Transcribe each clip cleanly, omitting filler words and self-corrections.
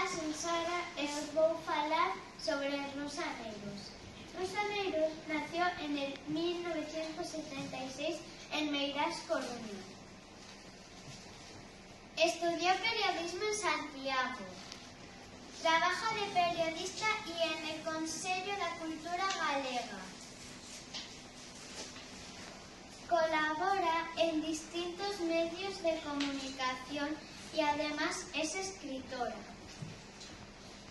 son Sara e os vou falar sobre Rosa Negros. Rosa Negros nació en el 1976 en Meirás, Coruña. Estudió periodismo en Santiago. Trabaja de periodista y en el Consello da Cultura Galega. Colabora en distintos medios de comunicación y además es escritora.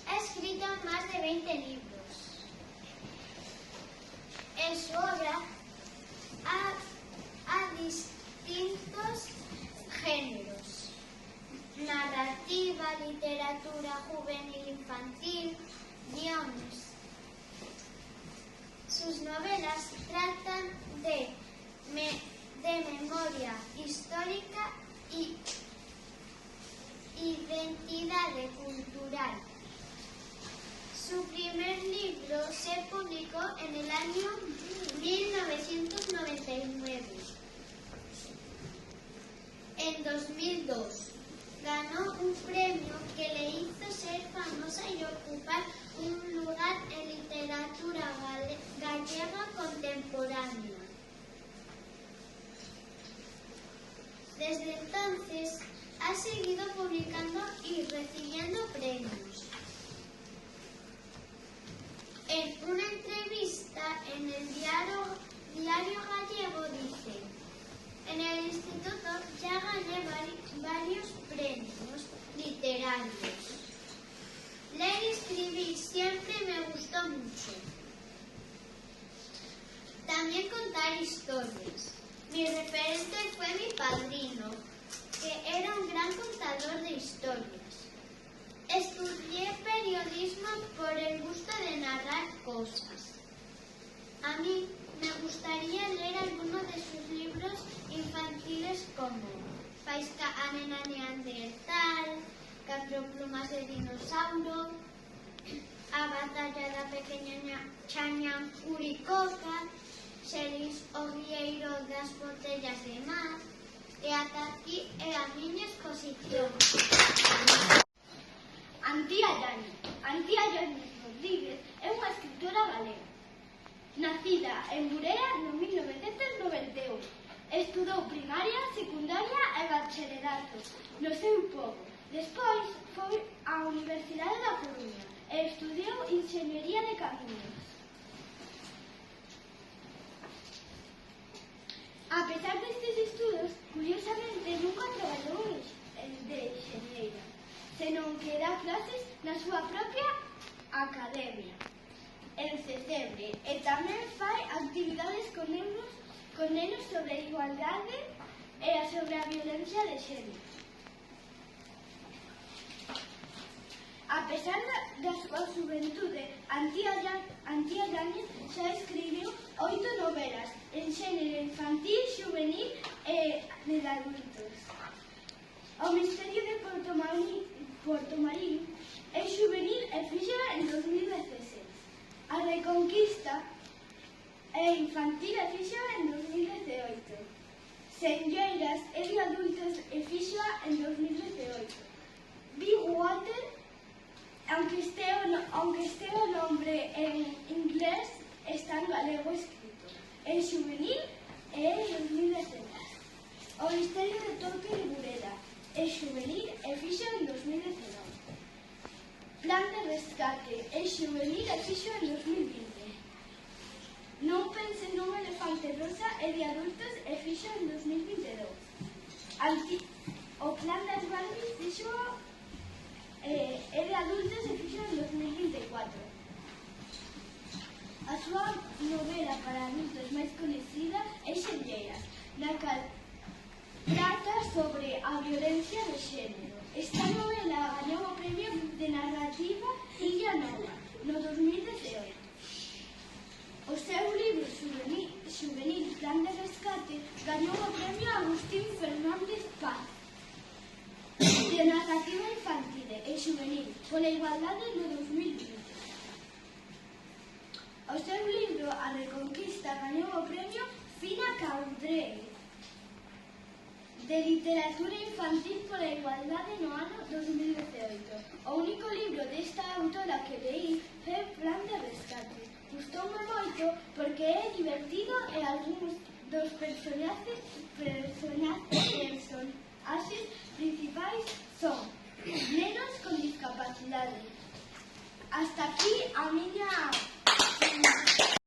Ha escrito más de 20 libros. En su obra hay distintos géneros: narrativa, literatura juvenil infantil, guiones. Sus novelas tratan de memoria histórica y identidad cultural. Su primer libro se publicó en el año 1999. En 2002 ganó un premio que le hizo ser famosa y ocupar un lugar en literatura gallega contemporánea. Desde entonces ha seguido publicando y recibiendo premios. En una entrevista en el diario gallego dice: en el instituto ya gané varios premios literarios. Leer y escribir siempre me gustó mucho. También contar historias. Mi referente fue mi padrino, que era un gran contador de historias. Estudié periodismo por el gusto de narrar cosas. A mí me gustaría leer algunos de sus libros infantiles como Faisca a nena neandertal, 4 plumas de dinosaurio, A batalla da pequeña chaña Uricoca, Xeris o rieiro das botellas de mar, e ata aquí é a miña exposición. Antía Yáñez Rodríguez é unha escritora galega. Nacida en Burela no 1991, estudou primaria, secundaria e bacharelato no seu pobo. Despois foi á Universidade da Coruña e estudiou Enxeñería de Camiños. A pesar destes estudos, curiosamente nunca traballou de enxeñeira, senón que dá clases na súa propia academia, en Cesebre, e tamén fai actividades con nenos sobre a igualdade e sobre a violencia de xénero. A pesar da súa xuventude, Antía Yáñez xa escribiu 8 novelas en xénero infantil, xuvenil e de adultos. O misterio de Portomarín é xuvenil e fíxoa en 2016. A Reconquista é infantil e fíxoa en 2018. Senlleiras é de adultos e fíxoa en 2018. Big Water, aunque este o nombre en inglés, está en galego escrito. É xuvenil e é en 2019. O misterio de Torque de Burela é xuvenil e fixo en 2019. Plan de rescate é xuvenil e fixo en 2020. Non pense nun elefante rosa é de adultos e fixo en 2022. O plan das Barbies fixo é de adultos e fixo en 2024. A súa novela para adultos máis coñecida é Xenlleiras, na cal trata sobre a violencia de xénero. Esta novela gañou o premio de narrativa Illa Nova no 2018. O seu libro xuvenil Plan de rescate gañou o premio Agustín Fernández Paz de narrativa infantil e xuvenil pola igualdade no 2020. O seu libro A Reconquista gañou o premio Fina Caudrell de literatura infantil pola igualdade no ano 2018. O único libro desta autora que leí foi Plan de Rescate. Gustoume moito porque é divertido e algúns dos personaxes principais son nenos con discapacidade. Hasta aquí a miña